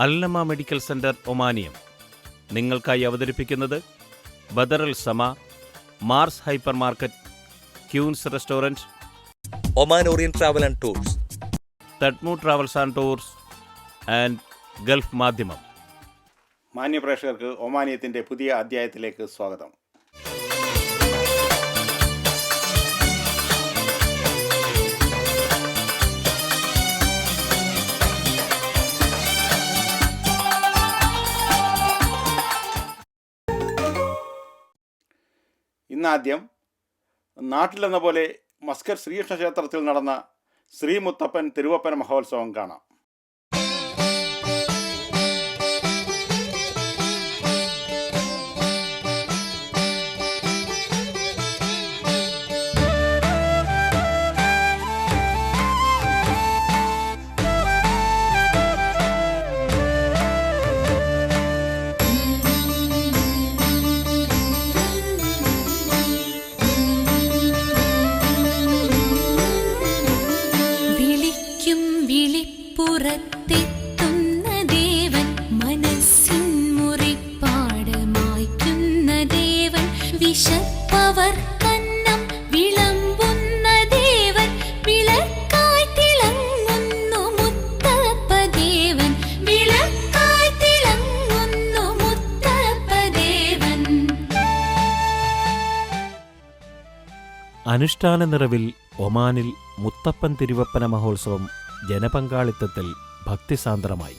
അൽനമ medical centre ഒമാനിയം നിങ്ങൾക്കായി അവതരിപ്പിക്കുന്നത് Badr al Sama, Mars hypermarket, Queens restaurant, Oman Orient travel and tours, തട്മു travels and tours and Gulf Madhyamam. മാന്യപ്രേക്ഷകർക്ക് ഒമാനിയത്തിൻ്റെ പുതിയ അധ്യായത്തിലേക്ക് സ്വാഗതം. ഇന്നാദ്യം നാട്ടിലെന്ന പോലെ മസ്കറ്റ് ശ്രീകൃഷ്ണ ക്ഷേത്രത്തിൽ നടന്ന ശ്രീ മുത്തപ്പൻ തിരുവപ്പന മഹോത്സവം കാണാം. അനുഷ്ഠാന നിറവിൽ ഒമാനിൽ മുത്തപ്പൻ തിരുവപ്പന മഹോത്സവം ജനപങ്കാളിത്തത്തിൽ ഭക്തിസാന്ദ്രമായി.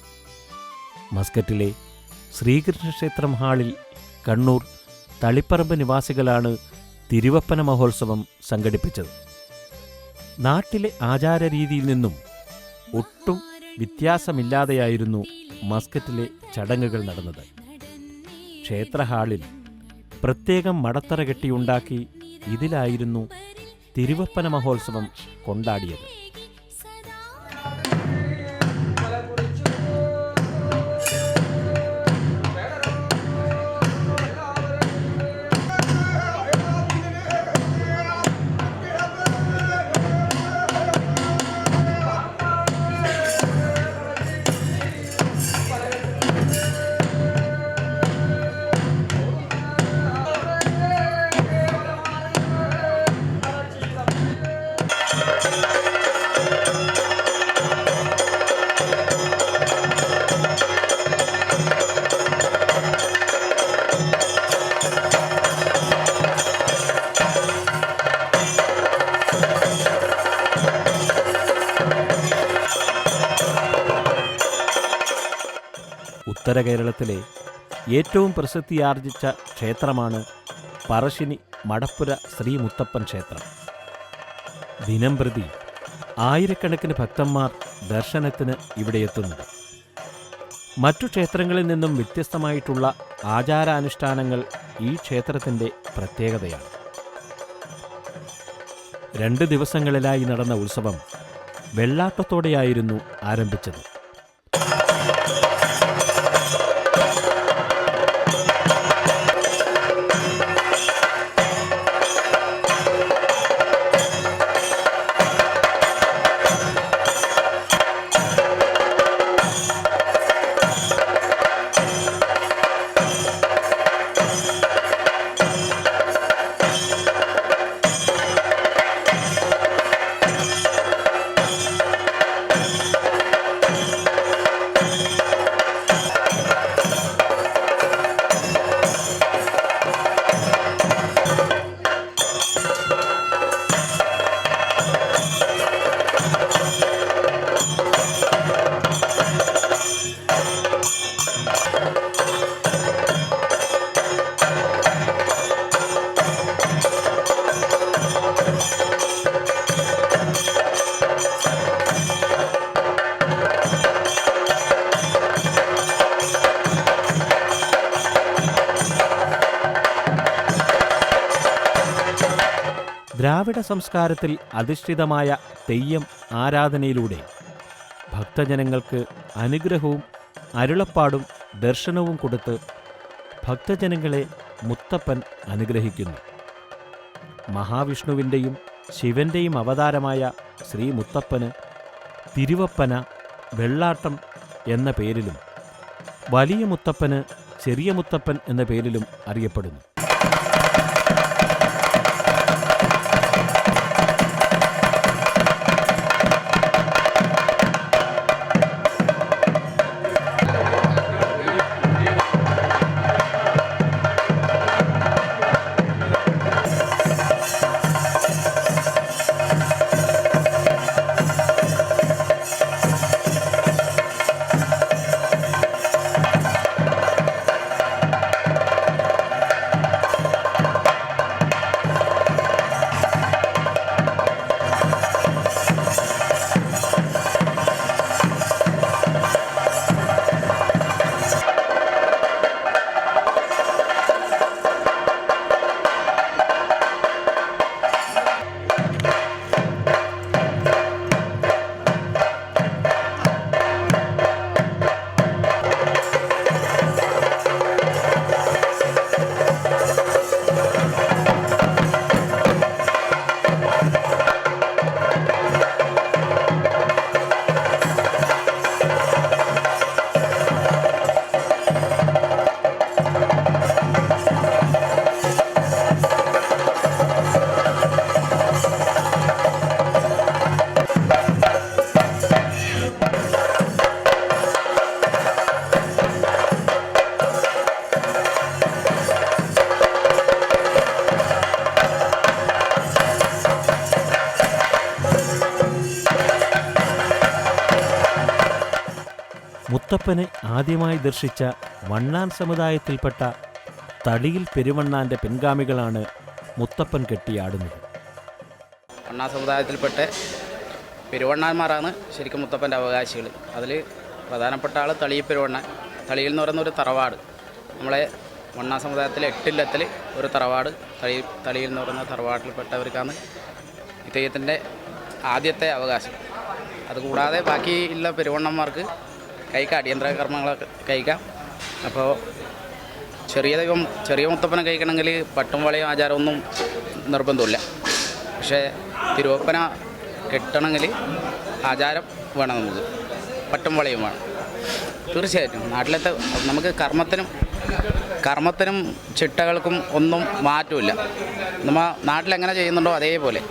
മസ്കറ്റിലെ ശ്രീകൃഷ്ണക്ഷേത്രം ഹാളിൽ കണ്ണൂർ തളിപ്പറമ്പ് നിവാസികളാണ് തിരുവപ്പന മഹോത്സവം സംഘടിപ്പിച്ചത്. നാട്ടിലെ ആചാരരീതിയിൽ നിന്നും ഒട്ടും വ്യത്യാസമില്ലാതെയായിരുന്നു മസ്കറ്റിലെ ചടങ്ങുകൾ നടന്നത്. ക്ഷേത്രഹാളിൽ പ്രത്യേകം മടത്തറ കെട്ടിയുണ്ടാക്കി ഇതിലായിരുന്നു തിരുവപ്പന മഹോത്സവം കൊണ്ടാടിയത്. ഉത്തര കേരളത്തിലെ ഏറ്റവും പ്രസിദ്ധിയാർജിച്ച ക്ഷേത്രമാണ് പറശ്ശിനി മടപ്പുര ശ്രീ മുത്തപ്പൻ ക്ഷേത്രം. ദിനംപ്രതി ആയിരക്കണക്കിന് ഭക്തന്മാർ ദർശനത്തിന് ഇവിടെയെത്തുന്നുണ്ട്. മറ്റു ക്ഷേത്രങ്ങളിൽ നിന്നും വ്യത്യസ്തമായിട്ടുള്ള ആചാരാനുഷ്ഠാനങ്ങൾ ഈ ക്ഷേത്രത്തിൻ്റെ പ്രത്യേകതയാണ്. 2 ദിവസങ്ങളിലായി നടന്ന ഉത്സവം വെള്ളാട്ടത്തോടെയായിരുന്നു ആരംഭിച്ചത്. ദ്രാവിഡ സംസ്കാരത്തിൽ അധിഷ്ഠിതമായ തെയ്യം ആരാധനയിലൂടെ ഭക്തജനങ്ങൾക്ക് അനുഗ്രഹവും അരുളപ്പാടും ദർശനവും കൊടുത്ത് ഭക്തജനങ്ങളെ മുത്തപ്പൻ അനുഗ്രഹിക്കുന്നു. മഹാവിഷ്ണുവിൻ്റെയും ശിവൻ്റെയും അവതാരമായ ശ്രീ മുത്തപ്പന് തിരുവപ്പന, വെള്ളാട്ടം എന്ന പേരിലും വലിയ മുത്തപ്പന് ചെറിയ മുത്തപ്പൻ എന്ന പേരിലും അറിയപ്പെടുന്നു. മുത്തപ്പനെ ആദ്യമായി ദർശിച്ച വണ്ണാൻ സമുദായത്തിൽപ്പെട്ട തളിയിൽ പെരുവണ്ണാൻ്റെ പിൻഗാമികളാണ് മുത്തപ്പൻ കെട്ടിയാടുന്നത്. വണ്ണാൻ സമുദായത്തിൽപ്പെട്ട പെരുവണ്ണാന്മാരാണ് ശരിക്കും മുത്തപ്പൻ്റെ അവകാശികൾ. അതിൽ പ്രധാനപ്പെട്ട ആൾ തളിയിൽ പെരുവണ്ണാൻ. തളിയിൽ എന്ന് പറയുന്ന ഒരു തറവാട്, നമ്മളെ വണ്ണാൻ സമുദായത്തിലെ 8 ഇല്ലത്തിൽ ഒരു തറവാട് തളിയിൽ എന്ന് പറയുന്ന തറവാട്ടിൽപ്പെട്ടവർക്കാണ് ഈ തെയ്യത്തിൻ്റെ ആദ്യത്തെ അവകാശം. അതുകൂടാതെ ബാക്കിയുള്ള പെരുവണ്ണന്മാർക്ക് കഴിക്കാം, അടിയന്തര കർമ്മങ്ങളൊക്കെ കഴിക്കാം. അപ്പോൾ ചെറിയ മുത്തപ്പനെ കഴിക്കണമെങ്കിൽ പട്ടും വളയും ആചാരമൊന്നും നിർബന്ധമില്ല. പക്ഷേ തിരുവപ്പന കെട്ടണമെങ്കിൽ ആചാരം വേണം, നമുക്ക് പട്ടും വളയും വേണം. തീർച്ചയായിട്ടും നാട്ടിലത്തെ നമുക്ക് കർമ്മത്തിനും ചിട്ടകൾക്കും ഒന്നും മാറ്റമില്ല. നമ്മൾ നാട്ടിലെങ്ങനെ ചെയ്യുന്നുണ്ടോ അതേപോലെ.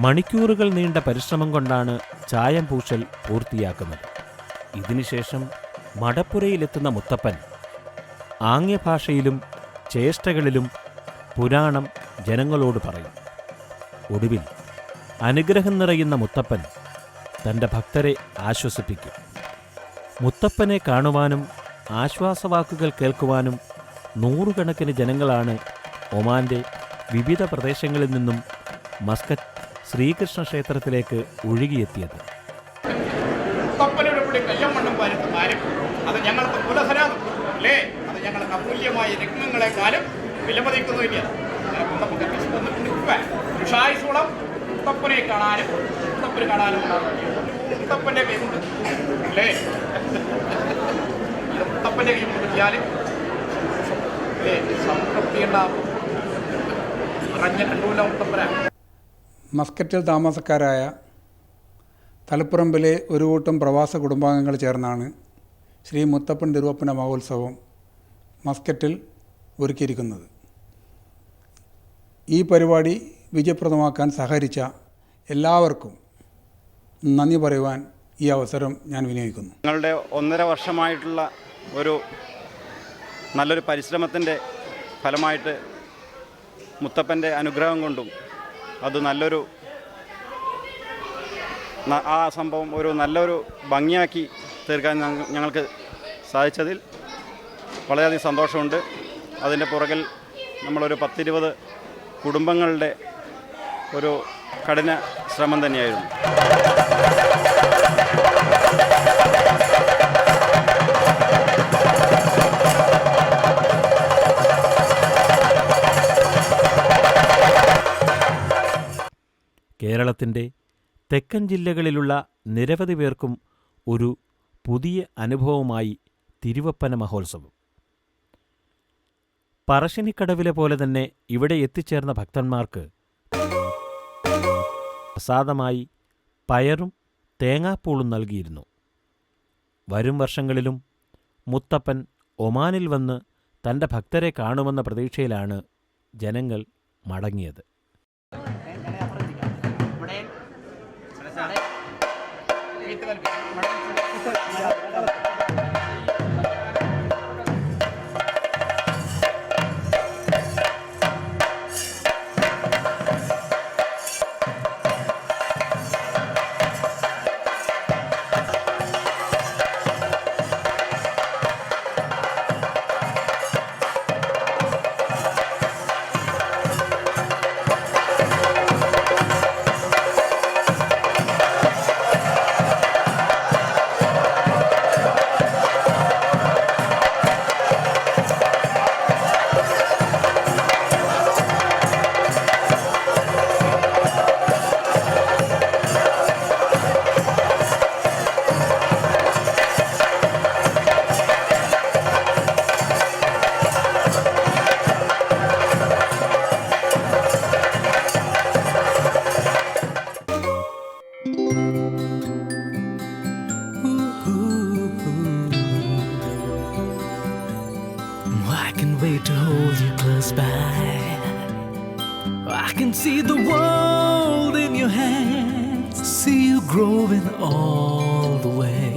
മണിക്കൂറുകൾ നീണ്ട പരിശ്രമം കൊണ്ടാണ് ചായം പൂശൽ പൂർത്തിയാക്കുന്നത്. ഇതിനുശേഷം മടപ്പുരയിലെത്തുന്ന മുത്തപ്പൻ ആംഗ്യഭാഷയിലും ചേഷ്ടകളിലും പുരാണം ജനങ്ങളോട് പറയും. ഒടുവിൽ അനുഗ്രഹം നിറയുന്ന മുത്തപ്പൻ തൻ്റെ ഭക്തരെ ആശ്വസിപ്പിക്കും. മുത്തപ്പനെ കാണുവാനും ആശ്വാസവാക്കുകൾ കേൾക്കുവാനും നൂറുകണക്കിന് ജനങ്ങളാണ് ഒമാൻ്റെ വിവിധ പ്രദേശങ്ങളിൽ നിന്നും മസ്കറ്റ് ശ്രീകൃഷ്ണ ക്ഷേത്രത്തിലേക്ക് ഒഴുകിയെത്തിയത്. അത് ഞങ്ങൾക്ക് പുലസരാണ് അല്ലേ? അത് ഞങ്ങൾക്ക് അമൂല്യമായ രത്നങ്ങളെക്കാളും വിലമതിക്കുന്നില്ല. ഋഷായുസോളം മുത്തപ്പനെ കാണാനും മുത്തപ്പന് കാണാനും മുത്തപ്പൻ്റെ കൈകൊണ്ട് അല്ലേ? മുത്തപ്പൻ്റെ കൈ കൊണ്ടിരിക്കാനും അല്ലേ സംതൃപ്തി ഉണ്ടാവും. നിറഞ്ഞ കണ്ടൂല മുത്തപ്പന. മസ്കറ്റിൽ താമസക്കാരായ തലപ്പുറമ്പിലെ ഒരു കൂട്ടം പ്രവാസ കുടുംബാംഗങ്ങൾ ചേർന്നാണ് ശ്രീ മുത്തപ്പൻ തിരുവപ്പന മഹോത്സവം മസ്കറ്റിൽ ഒരുക്കിയിരിക്കുന്നത്. ഈ പരിപാടി വിജയപ്രദമാക്കാൻ സഹകരിച്ച എല്ലാവർക്കും നന്ദി പറയുവാൻ ഈ അവസരം ഞാൻ വിനിയോഗിക്കുന്നു. ഞങ്ങളുടെ 1.5 വർഷമായിട്ടുള്ള ഒരു നല്ലൊരു പരിശ്രമത്തിൻ്റെ ഫലമായിട്ട് മുത്തപ്പൻ്റെ അനുഗ്രഹം കൊണ്ടും അത് ആ സംഭവം ഒരു നല്ലൊരു ഭംഗിയാക്കി തീർക്കാൻ ഞങ്ങൾക്ക് സാധിച്ചതിൽ വളരെയധികം സന്തോഷമുണ്ട്. അതിൻ്റെ പുറകിൽ നമ്മളൊരു 10-20 കുടുംബങ്ങളുടെ ഒരു കഠിന ശ്രമം തന്നെയായിരുന്നു. കേരളത്തിൻ്റെ തെക്കൻ ജില്ലകളിലുള്ള നിരവധി പേർക്കും ഒരു പുതിയ അനുഭവമായി തിരുവപ്പന മഹോത്സവം. പറശ്ശിനിക്കടവിലെ പോലെ തന്നെ ഇവിടെ എത്തിച്ചേർന്ന ഭക്തന്മാർക്ക് പ്രസാദമായി പയറും തേങ്ങാപ്പൂളും നൽകിയിരുന്നു. വരും വർഷങ്ങളിലും മുത്തപ്പൻ ഒമാനിൽ വന്ന് തൻ്റെ ഭക്തരെ കാണുമെന്ന പ്രതീക്ഷയിലാണ് ജനങ്ങൾ മടങ്ങിയത്. I can wait to hold you close by. I can see the world in your hands, see you growing all the way.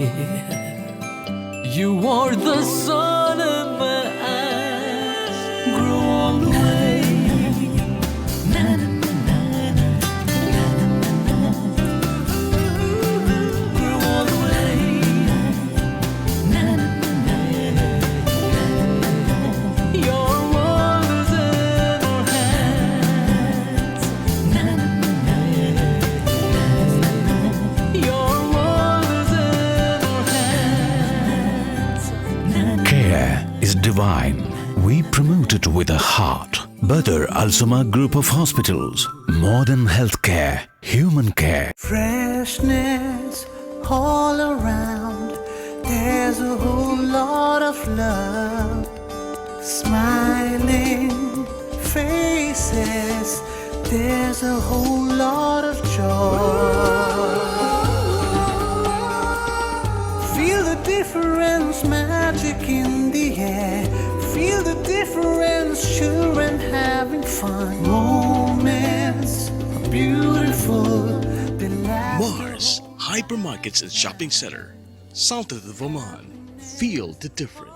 You are the sun in my eyes, grow all the way. Na na na na na, na na na na, grow all the way. Na na na na, your world is in our hands. Na na na na, your world is in our hands. Care is divine. We promote it with a heart. Badr Al Suma Group of Hospitals. Modern healthcare, human care. Freshness all around. There's a whole lot of love. Smiling faces. There's a whole lot of joy. Feel the difference, magic in the air. Feel the difference, children having fun. Moments are beautiful. They last. Mars Hypermarkets and Shopping Center, south of the Oman. Feel the difference.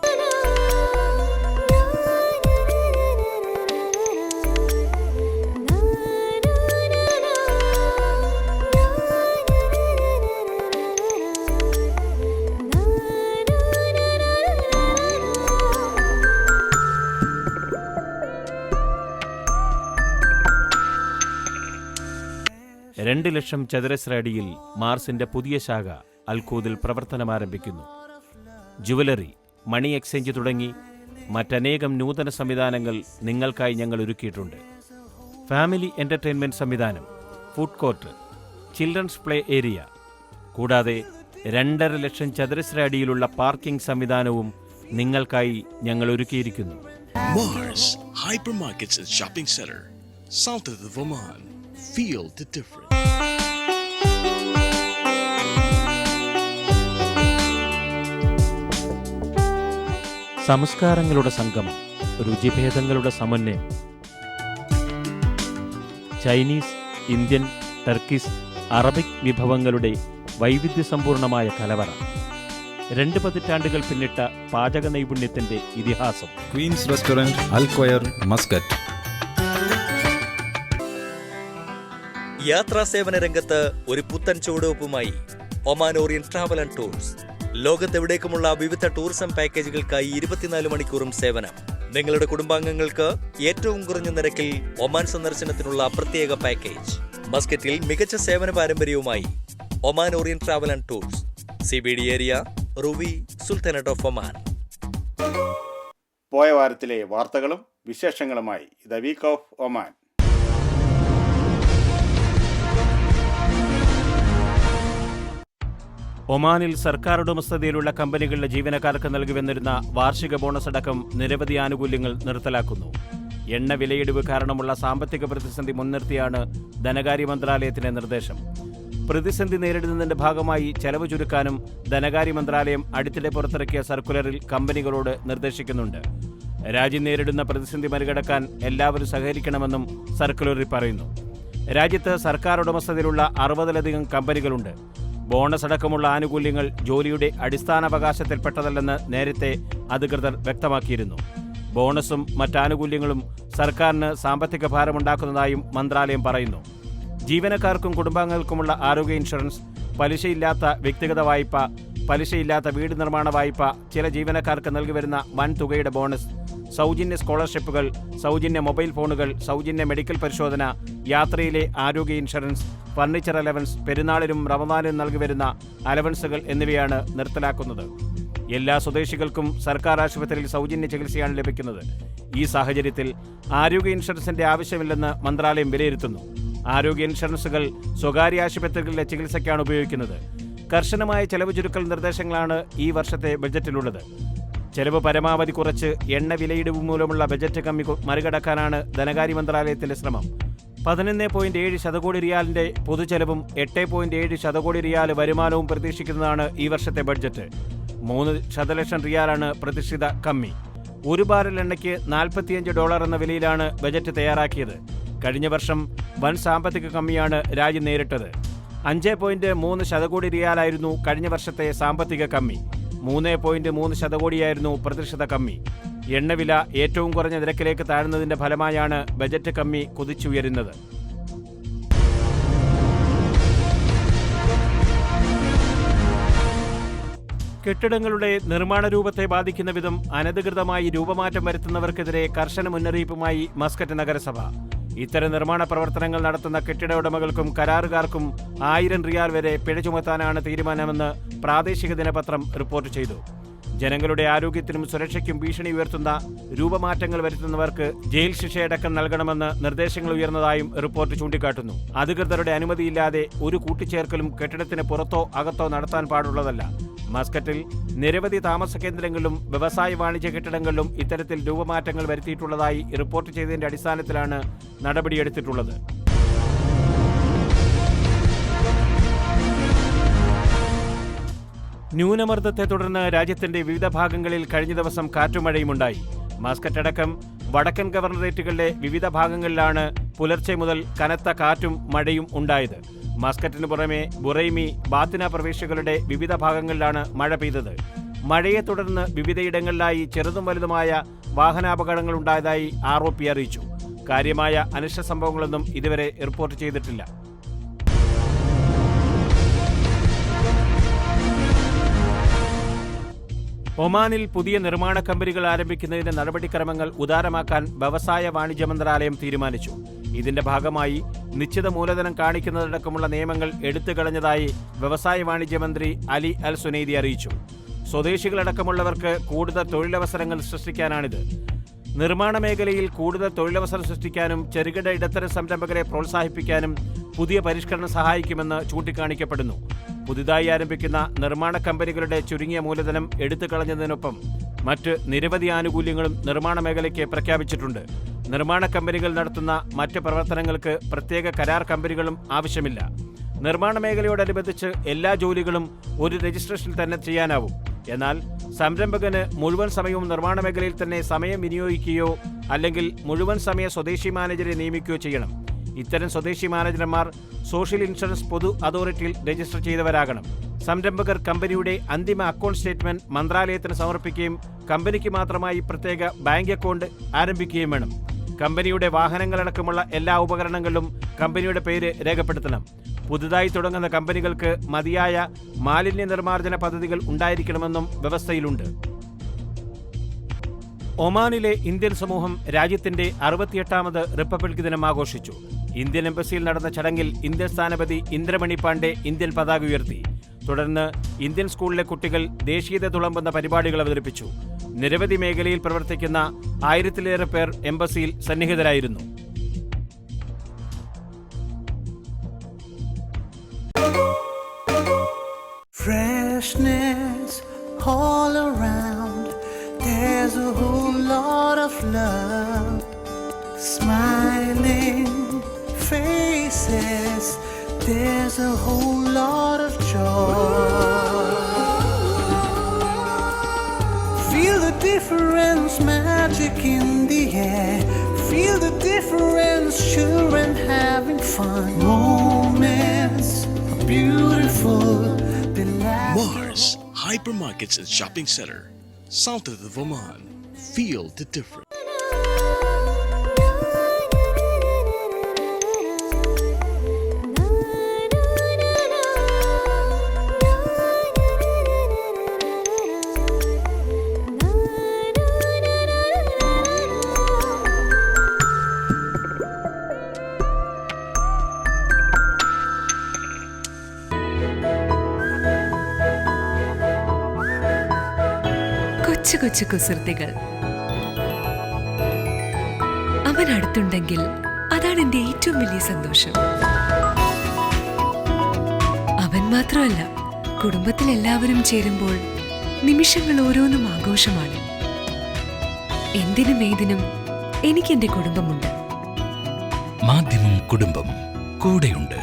രണ്ട് ലക്ഷം ചതുരശ്ര അടിയിൽ മാർസിന്റെ പുതിയ ശാഖ അൽഖൂദിൽ പ്രവർത്തനമാരംഭിക്കുന്നു. Jewellery, money exchange തുടങ്ങി മറ്റനേകം നൂതന സംവിധാനങ്ങൾ നിങ്ങൾക്കായി ഞങ്ങൾ ഒരുക്കിയിട്ടുണ്ട്. ഫാമിലി എന്റർടൈൻമെന്റ് സംവിധാനം, food court, children's play area, കൂടാതെ 2.5 ലക്ഷം ചതുരശ്ര അടിയിലുള്ള പാർക്കിംഗ് സംവിധാനവും നിങ്ങൾക്കായി ഞങ്ങൾ ഒരുക്കിയിരിക്കുന്നു. Mars Hypermarkets and Shopping Center, south of the Oman. Feel the difference. സംസ്കാരങ്ങളുടെ സംഗമം, രുചിഭേദങ്ങളുടെ സമന്വയം. ചൈനീസ്, ഇന്ത്യൻ, ടർക്കിഷ്, അറബിക് വിഭവങ്ങളുടെ വൈവിധ്യസമ്പൂർണമായ കലവറ. 2 പതിറ്റാണ്ടുകൾ പിന്നിട്ട പാചക നൈപുണ്യത്തിന്റെ ഇതിഹാസം. Queens restaurant, Al Khuwair, Muscat. യാത്രാ സേവന രംഗത്ത് ഒരു പുത്തൻ ചുവടുവെപ്പുമായി Oman Orient travel and tours. ലോകത്തെവിടേക്കുമുള്ള വിവിധ ടൂറിസം പാക്കേജുകൾക്കായി 24 മണിക്കൂറും സേവനം. നിങ്ങളുടെ കുടുംബാംഗങ്ങൾക്ക് ഏറ്റവും കുറഞ്ഞ നിരക്കിൽ ഒമാൻ സന്ദർശനത്തിനുള്ള പ്രത്യേക പാക്കേജ്. മസ്കറ്റിൽ മികച്ച സേവന പാരമ്പര്യവുമായി Oman Orient travel and tours, CBD area, Ruwi, Sultanate of Oman. പോയ വാരത്തിലെ വാർത്തകളും വിശേഷങ്ങളുമായി ദ വീക്ക് ഓഫ് ഒമാൻ. ഒമാനിൽ സർക്കാർ ഉടമസ്ഥതയിലുള്ള കമ്പനികളുടെ ജീവനക്കാർക്ക് നൽകി വന്നിരുന്ന വാർഷിക ബോണസ് അടക്കം നിരവധി ആനുകൂല്യങ്ങൾ നിർത്തലാക്കുന്നു. എണ്ണ വിലയിടിവ് കാരണമുള്ള സാമ്പത്തിക പ്രതിസന്ധി മുൻനിർത്തിയാണ് ധനകാര്യ മന്ത്രാലയത്തിന്റെ നിർദ്ദേശം. പ്രതിസന്ധി നേരിടുന്നതിന്റെ ഭാഗമായി ചെലവ് ചുരുക്കാനും ധനകാര്യ മന്ത്രാലയം അടുത്തിടെ പുറത്തിറക്കിയ സർക്കുലറിൽ കമ്പനികളോട് നിർദ്ദേശിക്കുന്നുണ്ട്. രാജ്യം നേരിടുന്ന പ്രതിസന്ധി മറികടക്കാൻ എല്ലാവരും സഹകരിക്കണമെന്നും സർക്കുലറിൽ പറയുന്നു. രാജ്യത്ത് സർക്കാർ ഉടമസ്ഥതയിലുള്ള 60-ലധികം കമ്പനികളുണ്ട്. ബോണസ് അടക്കമുള്ള ആനുകൂല്യങ്ങൾ ജോലിയുടെ അടിസ്ഥാനാവകാശത്തിൽപ്പെട്ടതല്ലെന്ന് നേരത്തെ അധികൃതർ വ്യക്തമാക്കിയിരുന്നു. ബോണസും മറ്റാനുകൂല്യങ്ങളും സർക്കാരിന് സാമ്പത്തിക ഭാരമുണ്ടാക്കുന്നതായും മന്ത്രാലയം പറയുന്നു. ജീവനക്കാർക്കും കുടുംബാംഗങ്ങൾക്കുമുള്ള ആരോഗ്യ ഇൻഷുറൻസ്, പലിശയില്ലാത്ത വ്യക്തിഗത വായ്പ, പലിശയില്ലാത്ത വീട് നിർമ്മാണ വായ്പ, ചില ജീവനക്കാർക്ക് നൽകി വരുന്ന വൻ തുകയുടെ ബോണസ്, സൗജന്യ സ്കോളർഷിപ്പുകൾ, സൗജന്യ മൊബൈൽ ഫോണുകൾ, സൗജന്യ മെഡിക്കൽ പരിശോധന, യാത്രയിലെ ആരോഗ്യ ഇൻഷുറൻസ്, ഫർണിച്ചർ അലവൻസ്, പെരുന്നാളിനും റമദാനിനും നൽകി വരുന്ന അലവൻസുകൾ എന്നിവയാണ് നിർത്തലാക്കുന്നത്. എല്ലാ സ്വദേശികൾക്കും സർക്കാർ ആശുപത്രിയിൽ സൗജന്യ ചികിത്സയാണ് ലഭിക്കുന്നത്. ഈ സാഹചര്യത്തിൽ ആരോഗ്യ ഇൻഷുറൻസിന്റെ ആവശ്യമില്ലെന്ന് മന്ത്രാലയം വിലയിരുത്തുന്നു. ആരോഗ്യ ഇൻഷുറൻസുകൾ സ്വകാര്യ ആശുപത്രികളിലെ ചികിത്സയ്ക്കാണ് ഉപയോഗിക്കുന്നത്. കർശനമായ ചെലവ് ചുരുക്കൽ നിർദ്ദേശങ്ങളാണ് ഈ വർഷത്തെ ബജറ്റിലുള്ളത്. ചെലവ് പരമാവധി കുറച്ച് എണ്ണ വിലയിടിവ് മൂലമുള്ള ബജറ്റ് കമ്മി മറികടക്കാനാണ് ധനകാര്യ മന്ത്രാലയത്തിന്റെ ശ്രമം. 11.7 ശതകോടി റിയാലിന്റെ പൊതുചെലവും 8.7 ശതകോടി റിയാൽ വരുമാനവും പ്രതീക്ഷിക്കുന്നതാണ് ഈ വർഷത്തെ ബഡ്ജറ്റ്. 3 ദശലക്ഷം റിയാലാണ് പ്രതീക്ഷിത കമ്മി. 1 ബാരൽ എണ്ണയ്ക്ക് $45 എന്ന വിലയിലാണ് ബജറ്റ് തയ്യാറാക്കിയത്. കഴിഞ്ഞ വർഷം വൻ സാമ്പത്തിക കമ്മിയാണ് രാജ്യം നേരിട്ടത്. 5.3 ശതകോടി റിയാലായിരുന്നു കഴിഞ്ഞ വർഷത്തെ സാമ്പത്തിക കമ്മി. 3.3 ശതകോടിയായിരുന്നു പ്രതീക്ഷിത കമ്മി. എണ്ണവില ഏറ്റവും കുറഞ്ഞ നിരക്കിലേക്ക് താഴുന്നതിന്റെ ഫലമായാണ് ബജറ്റ് കമ്മി കുതിച്ചുയരുന്നത്. കെട്ടിടങ്ങളുടെ നിർമ്മാണ രൂപത്തെ ബാധിക്കുന്ന വിധം അനധികൃതമായി രൂപമാറ്റം വരുത്തുന്നവർക്കെതിരെ കർശന മുന്നറിയിപ്പുമായി മസ്കറ്റ് നഗരസഭ. ഇത്തരം നിർമ്മാണ പ്രവർത്തനങ്ങൾ നടത്തുന്ന കെട്ടിട ഉടമകൾക്കും കരാറുകാർക്കും 1000 റിയാൽ വരെ പിഴ ചുമത്താനാണ് തീരുമാനമെന്ന് പ്രാദേശിക ദിനപത്രം റിപ്പോർട്ട് ചെയ്തു. ജനങ്ങളുടെ ആരോഗ്യത്തിനും സുരക്ഷയ്ക്കും ഭീഷണി ഉയർത്തുന്ന രൂപമാറ്റങ്ങൾ വരുത്തുന്നവർക്ക് ജയിൽ ശിക്ഷയടക്കം നൽകണമെന്ന് നിർദ്ദേശങ്ങൾ ഉയർന്നതായും റിപ്പോർട്ട് ചൂണ്ടിക്കാട്ടുന്നു. അധികൃതരുടെ അനുമതിയില്ലാതെ ഒരു കൂട്ടിച്ചേർക്കലും കെട്ടിടത്തിന് പുറത്തോ അകത്തോ നടത്താൻ പാടുള്ളതല്ല. മസ്കറ്റിൽ നിരവധി താമസ കേന്ദ്രങ്ങളിലും വ്യവസായ വാണിജ്യ കെട്ടിടങ്ങളിലും ഇത്തരത്തിൽ രൂപമാറ്റങ്ങൾ വരുത്തിയിട്ടുള്ളതായി റിപ്പോർട്ട് ചെയ്തതിന്റെ അടിസ്ഥാനത്തിലാണ് നടപടിയെടുത്തിട്ടുള്ളത്. ന്യൂനമർദ്ദത്തെ തുടർന്ന് രാജ്യത്തിന്റെ വിവിധ ഭാഗങ്ങളിൽ കഴിഞ്ഞ ദിവസം കാറ്റുമഴയുമുണ്ടായി. മസ്കറ്റ് അടക്കം വടക്കൻ ഗവർണറേറ്റുകളിലെ വിവിധ ഭാഗങ്ങളിലാണ് പുലർച്ചെ മുതൽ കനത്ത കാറ്റും മഴയും ഉണ്ടായത്. മസ്കറ്റിന് പുറമെ ബുറൈമി, ബാത്തിന പ്രവിശ്യകളുടെ വിവിധ ഭാഗങ്ങളിലാണ് മഴ പെയ്തത്. മഴയെ തുടർന്ന് വിവിധയിടങ്ങളിലായി ചെറുതും വലുതുമായ വാഹനാപകടങ്ങൾ ഉണ്ടായതായി ROP അറിയിച്ചു. കാര്യമായ അനിഷ്ട സംഭവങ്ങളൊന്നും ഇതുവരെ റിപ്പോർട്ട് ചെയ്തിട്ടില്ല. ഒമാനിൽ പുതിയ നിർമ്മാണ കമ്പനികൾ ആരംഭിക്കുന്നതിന്റെ നടപടിക്രമങ്ങൾ ഉദാരമാക്കാൻ വ്യവസായ വാണിജ്യ മന്ത്രാലയം തീരുമാനിച്ചു. ഇതിന്റെ ഭാഗമായി നിശ്ചിത മൂലധനം കാണിക്കുന്നതടക്കമുള്ള നിയമങ്ങൾ എടുത്തുകളഞ്ഞതായി വ്യവസായ വാണിജ്യ മന്ത്രി അലി അൽ സുനൈദി അറിയിച്ചു. സ്വദേശികളടക്കമുള്ളവർക്ക് കൂടുതൽ തൊഴിലവസരങ്ങൾ സൃഷ്ടിക്കാനാണിത്. നിർമ്മാണ മേഖലയിൽ കൂടുതൽ തൊഴിലവസരം സൃഷ്ടിക്കാനും ചെറുകിട ഇടത്തരം സംരംഭകരെ പ്രോത്സാഹിപ്പിക്കാനും പുതിയ പരിഷ്കരണം സഹായിക്കുമെന്ന് ചൂണ്ടിക്കാണിക്കപ്പെടുന്നു. പുതുതായി ആരംഭിക്കുന്ന നിർമ്മാണ കമ്പനികളുടെ ചുരുങ്ങിയ മൂലധനം എടുത്തുകളഞ്ഞതിനൊപ്പം മറ്റ് നിരവധി ആനുകൂല്യങ്ങളും നിർമ്മാണ മേഖലയ്ക്ക് പ്രഖ്യാപിച്ചിട്ടുണ്ട്. നിർമ്മാണ കമ്പനികൾ നടത്തുന്ന മറ്റ് പ്രവർത്തനങ്ങൾക്ക് പ്രത്യേക കരാർ കമ്പനികളും ആവശ്യമില്ല. നിർമ്മാണ മേഖലയോടനുബന്ധിച്ച് എല്ലാ ജോലികളും ഒരു രജിസ്ട്രേഷനിൽ തന്നെ ചെയ്യാനാവും. എന്നാൽ സംരംഭകന് മുഴുവൻ സമയവും നിർമ്മാണ മേഖലയിൽ തന്നെ സമയം വിനിയോഗിക്കുകയോ അല്ലെങ്കിൽ മുഴുവൻ സമയ സ്വദേശി മാനേജരെ നിയമിക്കുകയോ ചെയ്യണം. ഇത്തരം സ്വദേശി മാനേജർമാർ സോഷ്യൽ ഇൻഷുറൻസ് പൊതു അതോറിറ്റിയിൽ രജിസ്റ്റർ ചെയ്തവരാകണം. സംരംഭകർ കമ്പനിയുടെ അന്തിമ അക്കൗണ്ട് സ്റ്റേറ്റ്മെന്റ് മന്ത്രാലയത്തിന് സമർപ്പിക്കുകയും കമ്പനിക്ക് മാത്രമായി പ്രത്യേക ബാങ്ക് അക്കൗണ്ട് ആരംഭിക്കുകയും വേണം. കമ്പനിയുടെ വാഹനങ്ങളടക്കമുള്ള എല്ലാ ഉപകരണങ്ങളിലും കമ്പനിയുടെ പേര് രേഖപ്പെടുത്തണം. പുതുതായി തുടങ്ങുന്ന കമ്പനികൾക്ക് മതിയായ മാലിന്യ നിർമ്മാർജ്ജന പദ്ധതികൾ ഉണ്ടായിരിക്കണമെന്നും വ്യവസ്ഥയിലുണ്ട്. ഒമാനിലെ ഇന്ത്യൻ സമൂഹം രാജ്യത്തിന്റെ 68ാമത് റിപ്പബ്ലിക് ദിനം ആഘോഷിച്ചു. ഇന്ത്യൻ എംബസിയിൽ നടന്ന ചടങ്ങിൽ ഇന്ത്യൻ സ്ഥാനപതി ഇന്ദ്രമണി പാണ്ഡെ ഇന്ത്യൻ പതാക ഉയർത്തി. തുടർന്ന് ഇന്ത്യൻ സ്കൂളിലെ കുട്ടികൾ ദേശീയത തുളുമ്പുന്ന പരിപാടികൾ അവതരിപ്പിച്ചു. നിരവധി മേഖലയിൽ പ്രവർത്തിക്കുന്ന 1000-ലേറെ പേർ എംബസിയിൽ സന്നിഹിതരായിരുന്നു. Friend freshness all around. There's a whole lot of love. Smiling faces. There's a whole lot of joy. Feel the difference, magic in the air. Feel the difference, children having fun. Moments are beautiful. Mars Hypermarkets and Shopping Center, south of the Oman. Feel the difference. കൊച്ചു കൊച്ചു കുസൃതികൾ. അവൻ അടുത്തുണ്ടെങ്കിൽ അതാണ് എൻ്റെ ഏറ്റവും വലിയ സന്തോഷം. അവൻ മാത്രമല്ല, കുടുംബത്തിൽ എല്ലാവരും ചേരുമ്പോൾ നിമിഷങ്ങൾ ഓരോന്നും ആഘോഷമാണ്. എന്തിനും ഏതിനും എനിക്കെന്റെ കുടുംബമുണ്ട്. മാധ്യമം കുടുംബം കൂടെയുണ്ട്.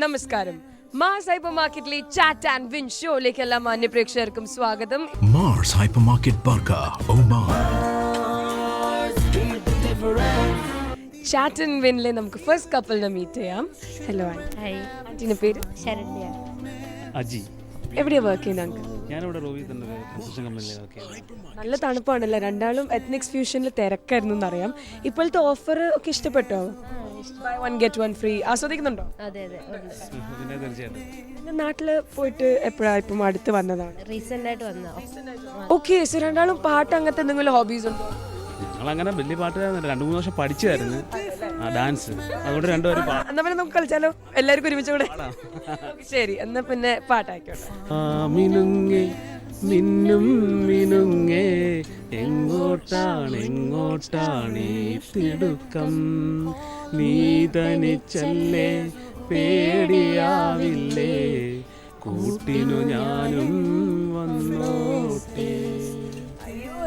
നമസ്കാരം. മാർസ് ഹൈപ്പർ മാർക്കറ്റിലെ ചാറ്റ് ആൻഡ് വിൻ ഷോയിലേക്ക് എല്ലാ മാന്യ പ്രേക്ഷകർക്കും സ്വാഗതം. Mars hypermarket Barka, Oman. Chat and വിനിലെ നമുക്ക് ഫസ്റ്റ് കപ്പിളിനെ മീറ്റ് ചെയ്യാം. Hello aunty. ആൻറ്റിന്റെ പേര്? ശരണ്യ. അജി. എവിടെയാ വർക്ക് ചെയ്യുന്നത് അങ്കിൾ? ഞാനിവിടെ റോബി തന്നെ കൺസ്ട്രക്ഷൻ കമ്പനിയിൽ വർക്ക് ചെയ്യുന്നത്. നല്ല തണുപ്പാണല്ലോ. രണ്ടാളും എത്നിക്സ് ഫ്യൂഷനിൽ തിരക്കായിരുന്നു എന്നറിയാം. ഇപ്പോഴത്തെ ഓഫർ ഒക്കെ ഇഷ്ടപ്പെട്ടോ? Buy one get one free ആസ്വദിക്കുന്നുണ്ടോ? അതെ അതെ. പിന്നെ തീർച്ചയായിട്ടും. നാട്ടിൽ പോയിട്ട് എപ്പോഴാണ് ഇപ്പം അടുത്ത് വന്നതാണ്? റീസെന്റ് ആയിട്ട് വന്നോ? ഓക്കെ. സോ രണ്ടാളും പാട്ട് അങ്ങനത്തെ എന്തെങ്കിലും ഹോബീസ് ഉണ്ടോ? ഞങ്ങളങ്ങനെ വലിയ പാട്ടുകാരൊന്നുമില്ല. 2-3 വർഷം പഠിച്ചായിരുന്നു ഡാൻസ്. അതുകൊണ്ട് രണ്ടുപേരും എന്നാ പിന്നെ നമുക്ക് കളിച്ചാലോ? എല്ലാവർക്കും ഒരുമിച്ച് കൂടെ. ശരി, എന്നാ പിന്നെ പാട്ടായിക്കോട്ടെ. മിനുങ്ങേ മിന്നും മിനുങ്ങേ എങ്ങോട്ടാണ് തിടുക്കം, നീ തനിച്ചല്ലേ പേടിയാവില്ലേ, കൂട്ടിനു ഞാനും വന്നോട്ടെ.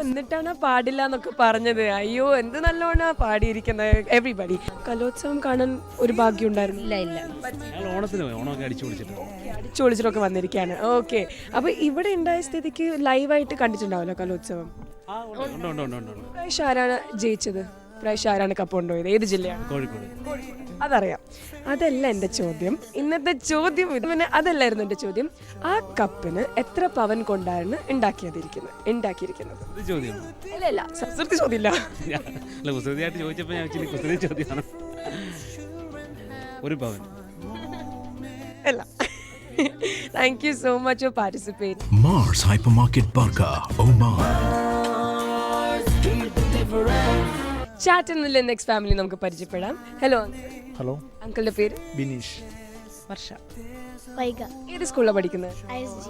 എന്നിട്ടാണ് പാടില്ല എന്നൊക്കെ പറഞ്ഞത്. അയ്യോ, എന്ത് നല്ലോണം പാടിയിരിക്കുന്നത്. എവറിബഡി. കലോത്സവം കാണാൻ ഒരു ഭാഗ്യം ഉണ്ടായിരുന്നു? ഇല്ല. ഓണമൊക്കെ അടിച്ചു പൊളിച്ചിട്ടൊക്കെ വന്നിരിക്കുകയാണ്. ഓക്കെ. അപ്പൊ ഇവിടെ ഉണ്ടായ സ്ഥിതിക്ക് ലൈവായിട്ട് കണ്ടിട്ടുണ്ടാവല്ലോ കലോത്സവം. പ്രാവശ്യം ആരാണ് ജയിച്ചത്? പ്രാവശ്യം ആരാണ് കപ്പ് കൊണ്ടുപോയത്? ഏത് ജില്ലയാണ്? കോഴിക്കോട്. അതറിയാം. അതല്ല എൻ്റെ ചോദ്യം. ഇന്നത്തെ ചോദ്യം ഇത്. പിന്നെ അതല്ലായിരുന്നു എൻ്റെ ചോദ്യം. ആ കപ്പിന് എത്ര പവൻ കൊണ്ടാണ് ഉണ്ടാക്കിയിരിക്കുന്നത്? ഇല്ല സംസ്കൃതി ചോദ്യമില്ല. കുസൃതിയായിട്ട് ചോദിച്ചപ്പോൾ ഞാൻ കുസൃതി ചോദ്യമാണ്. 1 പവൻ അല്ല. Thank you so much for participate. Mars hypermarket Barka, Oman. ചാറ്റിനുള്ള നെക്സ്റ്റ് ഫാമിലി നമുക്ക് പരിചയപ്പെടാം. ഹലോ. ഹലോ. അങ്കിളുടെ പേര്? ബിനീഷ്. വർഷ. വൈഗ. ഏത് സ്കൂളിലാണ് പഠിക്കുന്നത്? ISG.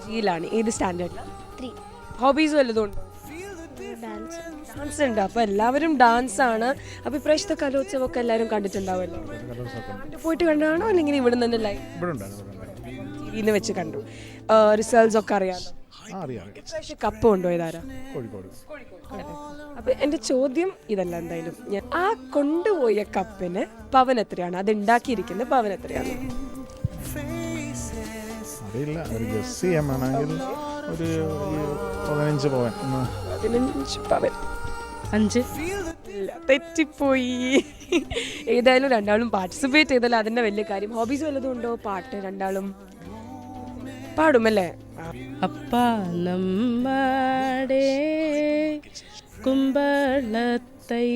ജിയിലാണ്. ഏത് സ്റ്റാൻഡേർഡിലാണ്? 3. ഹോബീസ് വല്ലതും ഉണ്ടോ? ഡാൻസ് ഉണ്ട്. അപ്പൊ എല്ലാവരും ഡാൻസ് ആണ്. അപ്പൊ ഇപ്രാവശ്യത്തെ കലോത്സവം ഒക്കെ എല്ലാവരും കണ്ടിട്ടുണ്ടാവുമല്ലോ. പോയിട്ട് കണ്ടാണോ അല്ലെങ്കിൽ ഇവിടെ നിന്ന് ലൈവ് ടിവിന്ന് വെച്ച് കണ്ടു? റിസൾട്ട്സ് ഒക്കെ അറിയാമോ? ഇപ്രാവശ്യം കപ്പ് കൊണ്ടുപോയതാരാ? കോഴിക്കോട്. അപ്പൊ എന്റെ ചോദ്യം ഇതല്ല. എന്തായാലും ഞാൻ ആ കൊണ്ടുപോയ കപ്പിന് പവൻ എത്രയാണ്? അത് ഉണ്ടാക്കിയിരിക്കുന്ന പവൻ എത്രയാണ്? അറിയില്ല. ഒരു ഗസ് ചെയ്യാനാണെങ്കിൽ ഒരു 15 പവൻ. 15 പവൻ. 5 ഇല്ല, തെറ്റിപ്പോയി. ഏതായാലും രണ്ടാളും പാർട്ടിസിപ്പേറ്റ് ചെയ്തല്ലോ, അതിന്റെ വലിയ കാര്യം. ഹോബീസ് വല്ലതും ഉണ്ടോ? പാട്ട് രണ്ടാളും പാടുമല്ലേ? അപ്പാ നമ്മടെ കുമ്പളത്തൈ,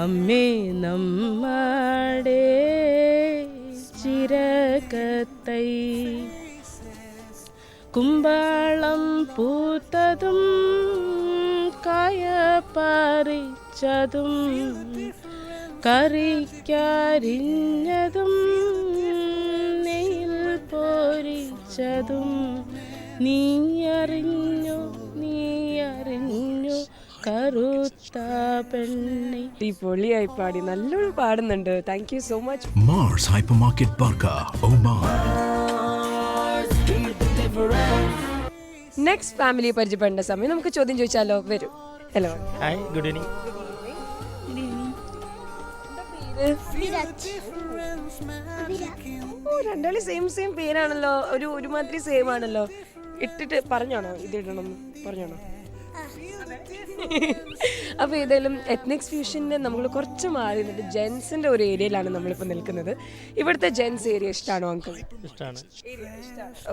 അമ്മേ നമ്മടെ ചിരകത്തൈ, കുമ്പളം പൂത്തതും കായ പറിച്ച പൊരിച്ചതും കറിക്കരിഞ്ഞതും നെയ്യിൽ പൊരിച്ചതും നീ അറിഞ്ഞു കറുത്ത പെണ്ണെ. ഈ പൊളിയായി പാടി, നല്ലോണം പാടുന്നുണ്ട്. Thank you so much. Mars Hypermarket Barka, Oman. Next ഫാമിലിയെ പരിചയപ്പെടേണ്ട സമയം. നമുക്ക് ചോദ്യം ചോദിച്ചാലോ? വരും. Hello, hi, good evening. രണ്ടാളും സെയിം പേരാണല്ലോ, ഒരുമാതിരി സെയിം ആണല്ലോ. ഇട്ടിട്ട് പറഞ്ഞോണോ ഇത് ഇടണം പറഞ്ഞോണോ? അപ്പോൾ ഏതായാലും എത്നിക്സ് ഫ്യൂഷന് നമ്മൾ കുറച്ച് മാറി നിന്നിട്ട് ജെൻസിൻ്റെ ഒരു ഏരിയയിലാണ് നമ്മളിപ്പോൾ നിൽക്കുന്നത്. ഇവിടുത്തെ ജെൻസ് ഏരിയ ഇഷ്ടമാണോ അങ്കിൾ? ഇഷ്ടമാണ്.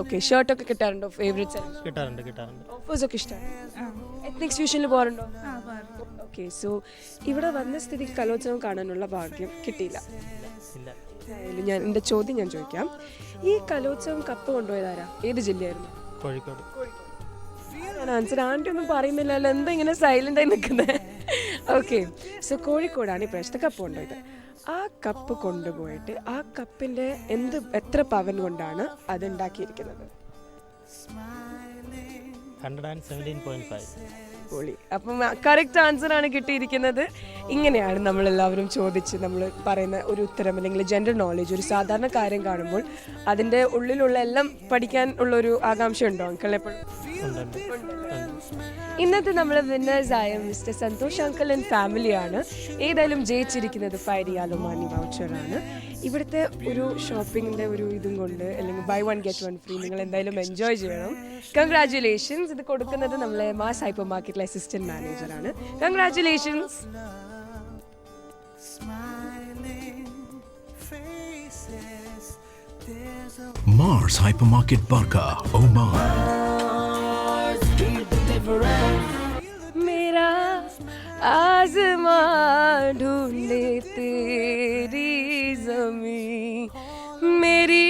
ഓക്കെ, ഷർട്ടൊക്കെ കിട്ടാറുണ്ടോ? ഫേവറേറ്റ്സ് കിട്ടാറുണ്ട്. ഓഫേഴ്സ് ഒക്കെ ഇഷ്ടമാണ്. എത്നിക്സ് ഫ്യൂഷനിൽ പോകാറുണ്ടോ? ഓക്കെ, സോ ഇവിടെ വന്ന സ്ഥിതിക്ക് കലോത്സവം കാണാനുള്ള ഭാഗ്യം കിട്ടിയില്ല. ഞാൻ എൻ്റെ ചോദ്യം ചോദിക്കാം. ഈ കലോത്സവം കപ്പ് കൊണ്ടുപോയതാരാ? ഏത് ജില്ലയായിരുന്നു? കോഴിക്കോട്. ആൻസർ ആൻറ്റി ഒന്നും പറയുന്നില്ലല്ലോ, എന്താ ഇങ്ങനെ സൈലൻ്റായി നിൽക്കുന്നത്? ഓക്കെ, സോ കോഴിക്കോടാണ് ഈ പ്രാവശ്യത്തെ കപ്പ് കൊണ്ടുപോയത്. ആ കപ്പ് കൊണ്ടുപോയിട്ട് ആ കപ്പിൻ്റെ എത്ര പവൻ കൊണ്ടാണ് അത് ഉണ്ടാക്കിയിരിക്കുന്നത്? 117.5. പൊളി. അപ്പം കറക്റ്റ് ആൻസർ ആണ് കിട്ടിയിരിക്കുന്നത്. ഇങ്ങനെയാണ് നമ്മളെല്ലാവരും ചോദിച്ച് നമ്മൾ പറയുന്ന ഒരു ഉത്തരം അല്ലെങ്കിൽ ജനറൽ നോളജ്, ഒരു സാധാരണ കാര്യം കാണുമ്പോൾ അതിൻ്റെ ഉള്ളിലുള്ള എല്ലാം പഠിക്കാൻ ഉള്ളൊരു ആകാംക്ഷ ഉണ്ടോ അങ്കിൾ എപ്പോഴും? ഇന്നത്തെ നമ്മൾ വിന്നേഴ്സായ മിസ്റ്റർ സന്തോഷ് അങ്കിൾ ആൻഡ് ഫാമിലിയാണ്. ഏതായാലും ജയിച്ചിരിക്കുന്നത് 5 റിയാൽ ഒമാനി വൗച്ചറാണ്. ഇവിടുത്തെ ഒരു ഷോപ്പിങ്ങിൻ്റെ ഒരു ഇതും കൊണ്ട് അല്ലെങ്കിൽ ബൈ 1 get 1 ഫ്രീ നിങ്ങൾ എന്തായാലും എൻജോയ് ചെയ്യണം. കൺഗ്രാറ്റുലേഷൻസ്. ഇത് കൊടുക്കുന്നത് നമ്മളെ മാസ് ഹൈപ്പർ മാർക്കറ്റിലെ അസിസ്റ്റന്റ് മാനേജറാണ്. Congratulations. Mars Hypermarket Barka, Oman. मेरा आज़मां ढूंढे तेरी ज़मीं, मेरी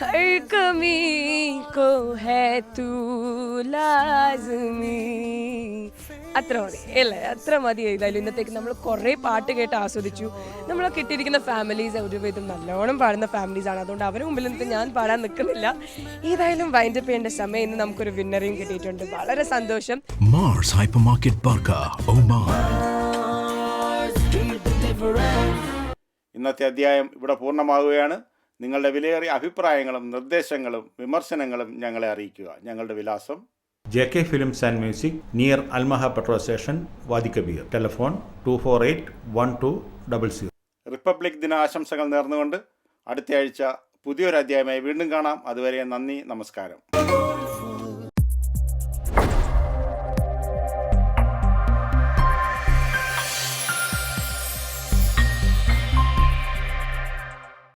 हर कमी को है तू लाज़मी. അത്ര മതി അല്ലേ? അത്ര മതി. ഏതായാലും ഇന്നത്തേക്ക് നമ്മൾ കുറേ പാട്ട് കേട്ട് ആസ്വദിച്ചു. നമ്മൾ കിട്ടിയിരിക്കുന്ന ഫാമിലീസ് ഒരുവിധം നല്ലോണം പാടുന്ന ഫാമിലീസാണ്. അതുകൊണ്ട് അവരുടെ മുമ്പിൽ നിന്ന് ഞാൻ പാടാൻ നിൽക്കുന്നില്ല. ഏതായാലും വൈൻഡപ്പ് ചെയ്യേണ്ട സമയം. ഇന്ന് നമുക്കൊരു വിന്നറേയും കിട്ടിയിട്ടുണ്ട്. വളരെ സന്തോഷം. Mars Hypermarket Barka, Oman. ഇന്നത്തെ അധ്യായം ഇവിടെ പൂർണ്ണമാവുകയാണ്. നിങ്ങളുടെ വിലയേറിയ അഭിപ്രായങ്ങളും നിർദ്ദേശങ്ങളും വിമർശനങ്ങളും ഞങ്ങളെ അറിയിക്കുക. ഞങ്ങളുടെ വിലാസം JK Films and Music, near Almaha Petrol Station, Wadi Kabir. Telephone 248-1200. Republic ദിന ആശംസകൾ നേർന്നുകൊണ്ട് അടുത്ത ആഴ്ച പുതിയൊരു അധ്യായമായി വീണ്ടും കാണാം. അതുവരെ നന്ദി, നമസ്കാരം.